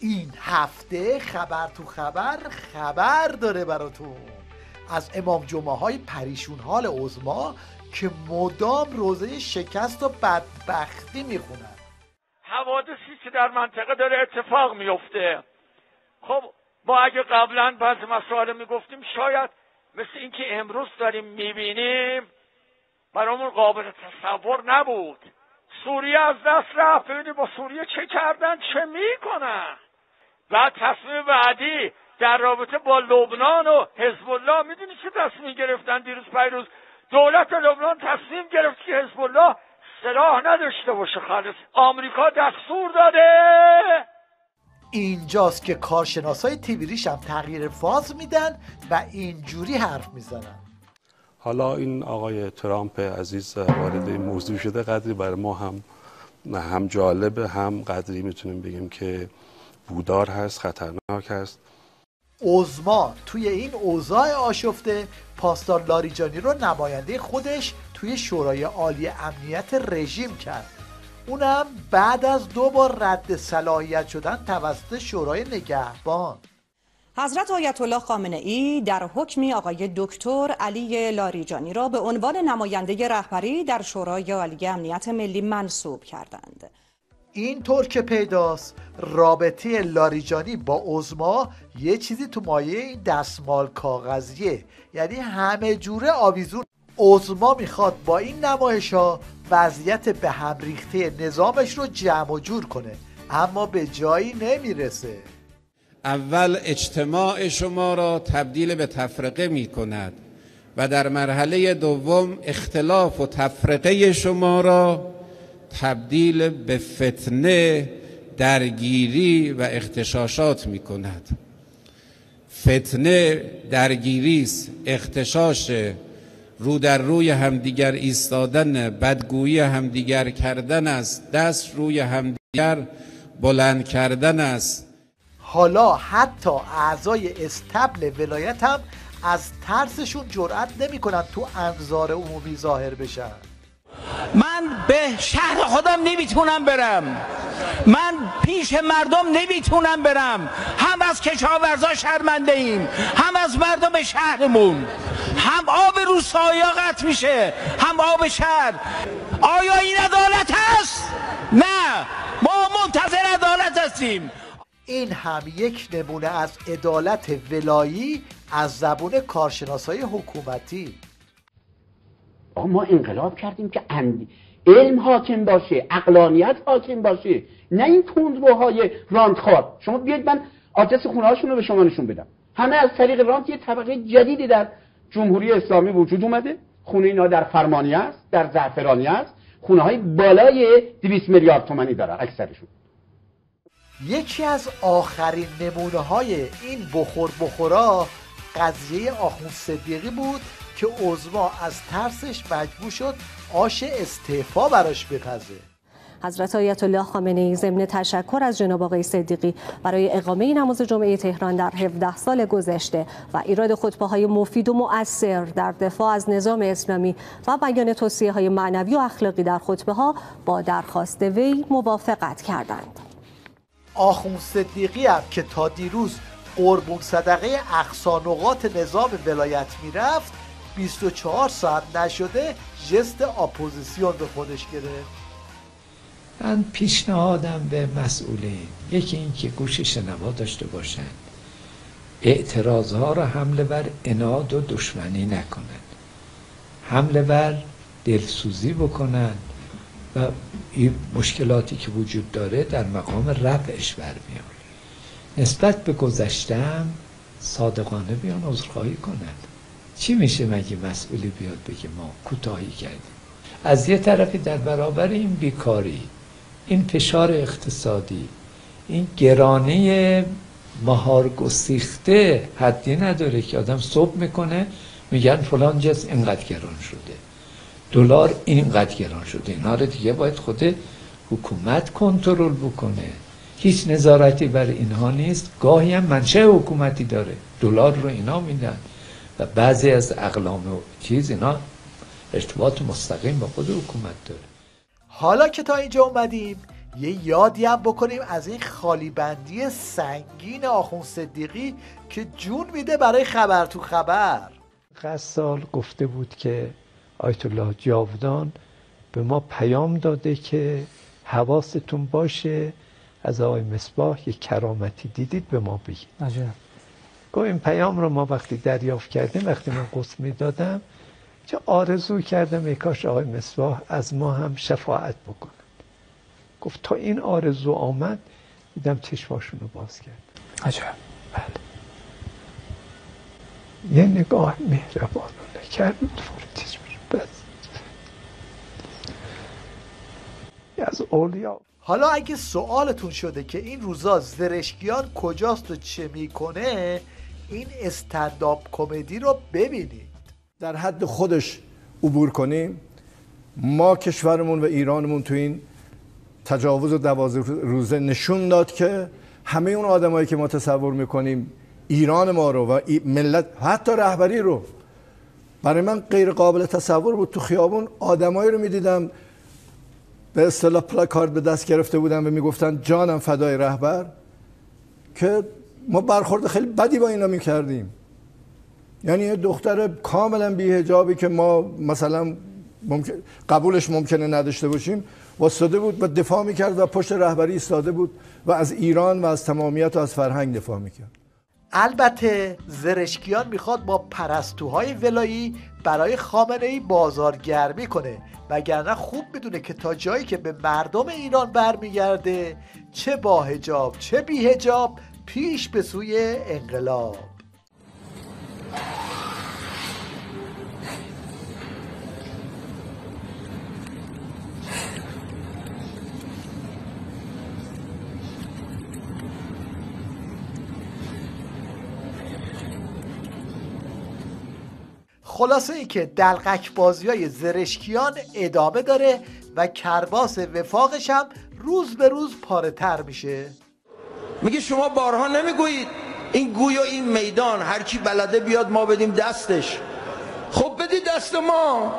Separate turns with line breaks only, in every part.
این هفته خبر تو خبر داره براتون از امام جمعه های پریشون حال عظما که مدام روزه شکست و بدبختی میخونن.
حوادثی که در منطقه داره اتفاق میفته. خب ما اگه قبلا بعضی مسائل میگفتیم شاید مثل این که امروز داریم میبینیم برامون قابل تصور نبود. سوریه از دست رفت، ببینید با سوریه چه کردن، چه میکنن. بعد تصمیم بعدی در رابطه با لبنان و حزب الله، میدونی چه تصمیم گرفتن دیروز پیروز؟ دولت لبنان تصمیم گرفت که حزب الله سلاح نداشته باشه خالص. آمریکا دستور داده.
اینجاست که کارشناسای تیویریش هم تغییر فاز میدن و اینجوری حرف میزنن.
حالا این آقای ترامپ عزیز وارد این موضوع شده، قدری برای ما هم جالبه، هم قدری میتونیم بگیم که بودار هست، خطرناک هست.
عظما توی این اوضاع آشفته پاسدار لاریجانی رو نماینده خودش توی شورای عالی امنیت رژیم کرد، اونم بعد از 2 بار رد صلاحیت شدن توسط شورای نگهبان.
حضرت آیت الله خامنه ای در حکمی آقای دکتر علی لاریجانی را به عنوان نماینده رهبری در شورای عالی امنیت ملی منصوب کردند.
اینطور که پیداست رابطه لاریجانی با عظما یه چیزی تو مایه دستمال کاغذیه، یعنی همه جوره آویزون. عظما میخواد با این نمایش‌ها وضعیت به هم ریخته نظامش رو جمع و جور کنه، اما به جایی نمیرسه.
اول اجتماع شما را تبدیل به تفرقه می کند و در مرحله دوم اختلاف و تفرقه شما را تبدیل به فتنه، درگیری و اغتشاشات می کند. فتنه درگیری است، اغتشاش، رو در روی همدیگر ایستادن، بدگویی همدیگر کردن است، دست روی همدیگر بلند کردن است.
حالا حتی اعضای استبل ولایت هم از ترسشون جرأت نمی‌کنن تو انظار عمومی ظاهر بشن.
من به شهر خودم نمیتونم برم، من پیش مردم نمیتونم برم، هم از کشاورزا شرمنده ایم، هم از مردم شهرمون، هم آب روستایی قطع میشه، هم آب شهر. آیا این عدالت هست؟ نه، ما منتظر عدالت هستیم.
این هم یک نمونه از عدالت ولایی از زبون کارشناسای حکومتی.
ما انقلاب کردیم که علم حاکم باشه، عقلانیت حاکم باشه، نه این تندروهای رانتخوار. شما بیاید من آدرس خونه هاشون رو به شما نشون بدم. همه از طریق رانت یه طبقه جدیدی در جمهوری اسلامی وجود اومده. خونه اینا در فرمانیه است، در زعفرانیه است، خونه های بالای 200 میلیارد تومانی دارن اکثرشون.
یکی از آخرین نمونه های این بخورا قضیه آخوند صدیقی بود که عظما از ترسش مجبور شد آش استعفا براش بپزه.
حضرت آیت الله خامنه ای ضمن تشکر از جناب آقای صدیقی برای اقامه نماز جمعه تهران در 17 سال گذشته و ایراد خطبه‌های مفید و مؤثر در دفاع از نظام اسلامی و بیان توصیه‌های معنوی و اخلاقی در خطبه‌ها با درخواست وی موافقت کردند.
آخوند صدیقی هم که تا دیروز قربون صدقه اقصا نقاط نظام ولایت میرفت 24 ساعت نشده ژست اپوزیسیون به خودش گرفت.
من پیشنهادم به مسئولین یکی این که گوش شنوا داشته باشن، اعتراضها را حمله بر عناد و دشمنی نکنن، حمله بر دلسوزی بکنن و این مشکلاتی که وجود داره در مقام رفعش برمیان. نسبت به گذشتم صادقانه بیان عذرخواهی کنن. چی میشه مگه مسئولی بیاد بگه ما کوتاهی کردیم؟ از یه طرفی در برابر این بیکاری، این فشار اقتصادی، این گرانی مهار گسیخته حدی نداره که آدم صبح میکنه میگن فلان جنس اینقدر گران شده، دلار اینقدر گران شده. اینا رو دیگه باید خود حکومت کنترل بکنه. هیچ نظارتی بر اینها نیست. گاهی هم منشأ حکومتی داره، دلار رو اینا میدن و بعضی از اقلام و چیز اینا ارتباط مستقیم با خود حکومت داره.
حالا که تا اینجا اومدیم یه یادی هم بکنیم از این خالی بندی سنگین آخوند صدیقی که جون میده برای خبر تو خبر.
غزال گفته بود که آیت الله جاودان به ما پیام داده که حواستون باشه از آقای مصباح یک کرامتی دیدید به ما بگید. عجب. گفت این پیام رو ما وقتی دریافت کردیم، وقتی من غسل میدادم چه آرزو کردم ای کاش آقای مصباح از ما هم شفاعت بکنن. گفت تا این آرزو آمد دیدم چشماشون رو باز کرد. عجب. بله. یه نگاه مهربانانه کرد دور چشمش بس. از اولیا.
حالا اگه سوالتون شده که این روزا زرشکیان کجاست و چه میکنه، این استندآپ کمدی رو ببینید.
در حد خودش عبور کنیم. ما کشورمون و ایرانمون تو این تجاوز 12 روزه نشون داد که همه اون آدمایی که ما تصور میکنیم ایران ما رو و ملت، حتی رهبری رو، برای من غیر قابل تصور بود. تو خیابون آدمایی رو میدیدم به اصطلاح پلاکارد به دست گرفته بودن و میگفتن جانم فدای رهبر، که ما برخورد خیلی بدی با اینا میکردیم. یعنی یه دختر کاملا بی‌حجابی که ما مثلا قبولش ممکنه نداشته باشیم واسطه بود و دفاع میکرد و پشت رهبری ایستاده بود و از ایران و از تمامیت و از فرهنگ دفاع میکرد.
البته زرشکیان میخواد با پرستوهای ولایی برای خامنه‌ای بازارگرمی کنه، وگرنه خوب میدونه که تا جایی که به مردم ایران برمیگرده، چه با حجاب چه بی حجاب، پیش به سوی انقلاب. خلاصه ای که دلقک بازی های زرشکیان ادامه داره و کرباس وفاقش هم روز به روز پاره تر میشه.
میگه شما بارها نمیگویید این گوی و این میدان هر کی بلده بیاد ما بدیم دستش. خب بدید دست ما.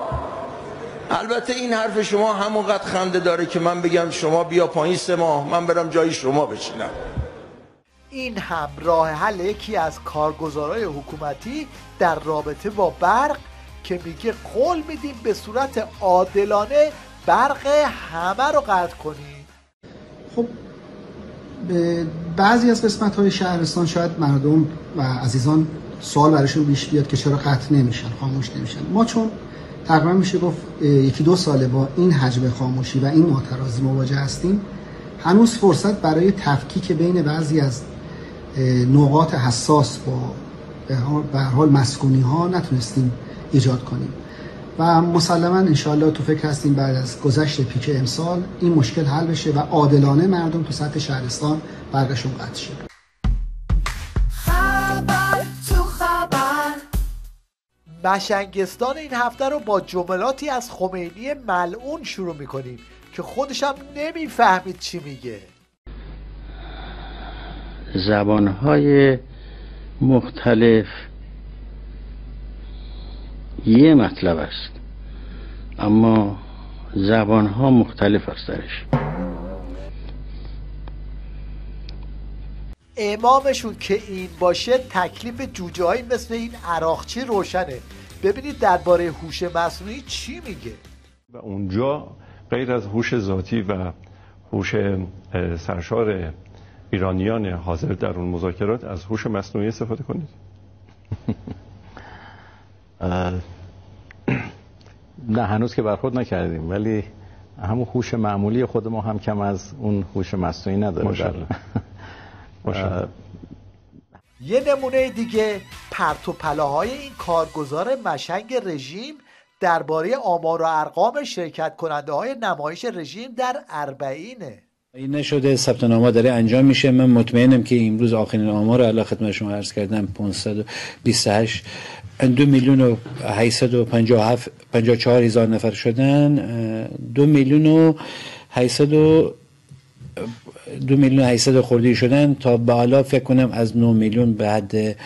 البته این حرف شما همونقدر خنده داره که من بگم شما بیا پایین 3 ماه من برم جای شما بشینم.
این هم راه حل یکی از کارگزارای حکومتی در رابطه با برق که میگه قول میدیم به صورت عادلانه برق همه رو قطع کنیم.
خب به بعضی از قسمت‌های شهرستان شاید مردم و عزیزان سوال براشون پیش بیاد که چرا قطع نمیشن، خاموش نمیشن. ما چون تقریبا میشه گفت 1-2 ساله با این حجم خاموشی و این معتراضی مواجه هستیم، هنوز فرصت برای تفکیک بین بعضی از نقاط حساس با به هر حال مسکونی ها نتونستیم ایجاد کنیم و مسلما انشاءالله تو فکر هستیم بعد از گذشت پیک امسال این مشکل حل بشه و عادلانه مردم تو سطح شهرستان برقشون قطع شه.
خبر تو خبر. مشنگستان این هفته رو با جملاتی از خمینی ملعون شروع میکنیم که خودش هم نمیفهمید چی میگه.
زبانهای مختلف یه مطلب است اما زبانها مختلف است درش.
امامشون که این باشه تکلیف جوجه های مثل این عراقچی روشنه. ببینید درباره هوش مصنوعی چی میگه.
و اونجا غیر از هوش ذاتی و هوش سرشار ایرانیان حاضر در اون مذاکرات از هوش مصنوعی استفاده کنید؟
نه هنوز که برخورد نکردیم، ولی همون هوش معمولی خود ما هم کم از اون هوش مصنوعی نداره.
ماشاءالله.
یه نمونه دیگه پرت و پلاهای این کارگزار مشنگ رژیم درباره آمار و ارقام شرکت کننده های نمایش رژیم در اربعینه.
این نشده ثبت نامه داره انجام میشه. من مطمئنم که امروز آخرین آمار رو الان خدمت شما عرض کردم 528 2,854,000 نفر شدن. 2,800 2 میلیون 800 خورده شدن تا به حالا فکر کنم از 9 میلیون به حد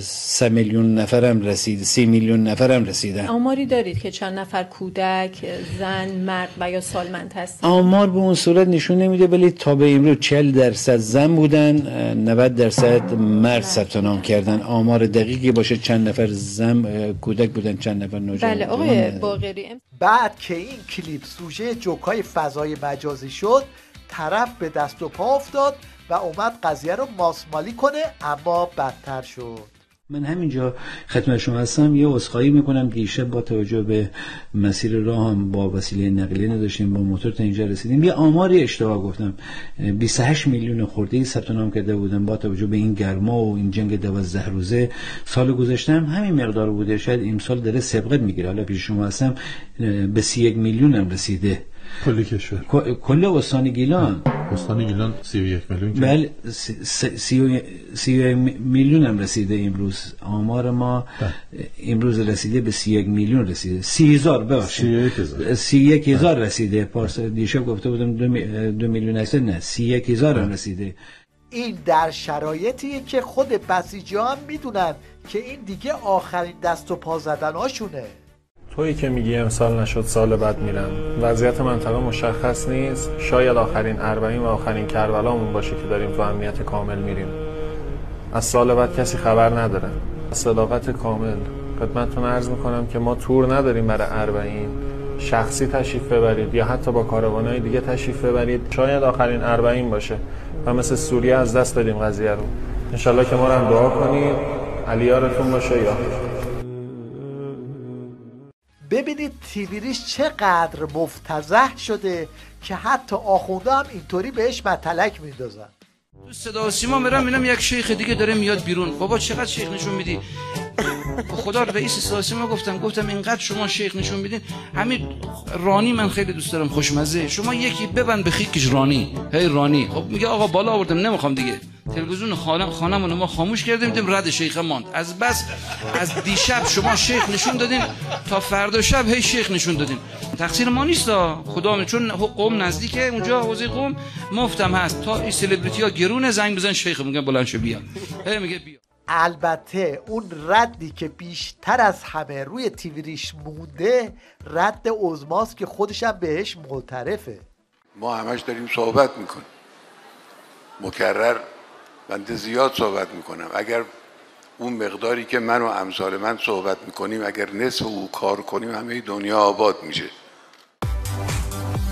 3 میلیون نفرم رسید، 30 میلیون نفرم رسیدن.
آماری دارید که چند نفر کودک، زن، مرد و یا سالمند هستن؟
آمار به اون صورت نشون نمیده، ولی تا به امروز 40% زن بودن، 90% مرد ثبت نام کردن. آمار دقیقی باشه چند نفر زن کودک بودن، چند نفر نوجوان.
بله آقای باقری.
بعد که این کلیپ سوژه جوکای فضای مجازی شد، طرف به دست و پا افتاد و اومد قضیه رو ماسمالی کنه، اما بدتر شد.
من همینجا خدمت شما هستم، یه عذرخواهی میکنم. دیشب با توجه به مسیر راه هم با وسیله نقلیه نداشتیم، با موتور تا اینجا رسیدیم. یه آماری اشتباه گفتم، 28 میلیون خورده ثبت نام کرده بودن. با توجه به این گرما و این جنگ 12 روزه سال گذشته همین مقدار بوده، شاید این سال داره سبقت میگیره. حالا پیش شما هستم به 31 میلیون هم رسیده
کل کشور،
کل استان گیلان.
استان گیلان 31 میلیون.
بله 31 میلیون هم رسیده امروز. آمار ما امروز رسیده به 31 میلیون رسیده. 30,000 ببخشید 31,000 رسیده. پارسال دیشب گفته بودم 2 میلیون 800، نه 31,000 هم رسیده.
این در شرایطیه که خود بسیجی‌ها هم میدونن که این دیگه آخرین دست و پا زدن‌هاشونه.
تویی که میگی امسال نشد سال بعد میرم، وضعیت منطقه مشخص نیست، شاید آخرین اربعین و آخرین کربلامون باشه که داریم تو امنیت کامل میریم. از سال بعد کسی خبر نداره. صداقت کامل خدمتتون عرض میکنم که ما تور نداریم برای اربعین. شخصی تشریف ببرید یا حتی با کاروانای دیگه تشریف ببرید، شاید آخرین اربعین باشه و مثل سوریه از دست دادیم قضیه رو. انشالله که ما رو هم دعا کنید، علیارتون باشه. یا
ببینید تیویریش چقدر مفتضح شده که حتی آخونده هم اینطوری بهش متلک میندازن.
تو صدا و سیما میرم میبینم یک شیخ دیگه داره میاد بیرون. بابا چقدر شیخ نشون میدی؟ خدا رئیس صدا و سیما گفتم اینقدر شما شیخ نشون میدین. همین رانی من خیلی دوست دارم، خوشمزه. شما یکی ببند به خیکش رانی، هی رانی. خب میگه آقا بالا آوردم نمیخوام دیگه. تلویزیون خانمون ما خاموش کردیم، دیدیم رد شیخ ماند. از بس از دیشب شما شیخ نشون دادین تا فردا شب هی شیخ نشون دادین. تقصیر ما نیست خدا، چون قم نزدیکه، اونجا حوزه قم مفتم هست. تا این سلبریتی ها گرونه زنگ بزن شیخ میگن بلند شو بیا. هی میگه بیا.
البته اون ردی که بیشتر از همه روی تیویریش مونده رد عظماست که خودشم بهش معترفه.
ما همش داریم صحبت میکنیم، مکرر بنده زیاد صحبت میکنم. اگر اون مقداری که من و امثال من صحبت میکنیم اگر نصف او کار کنیم همه دنیا آباد میشه.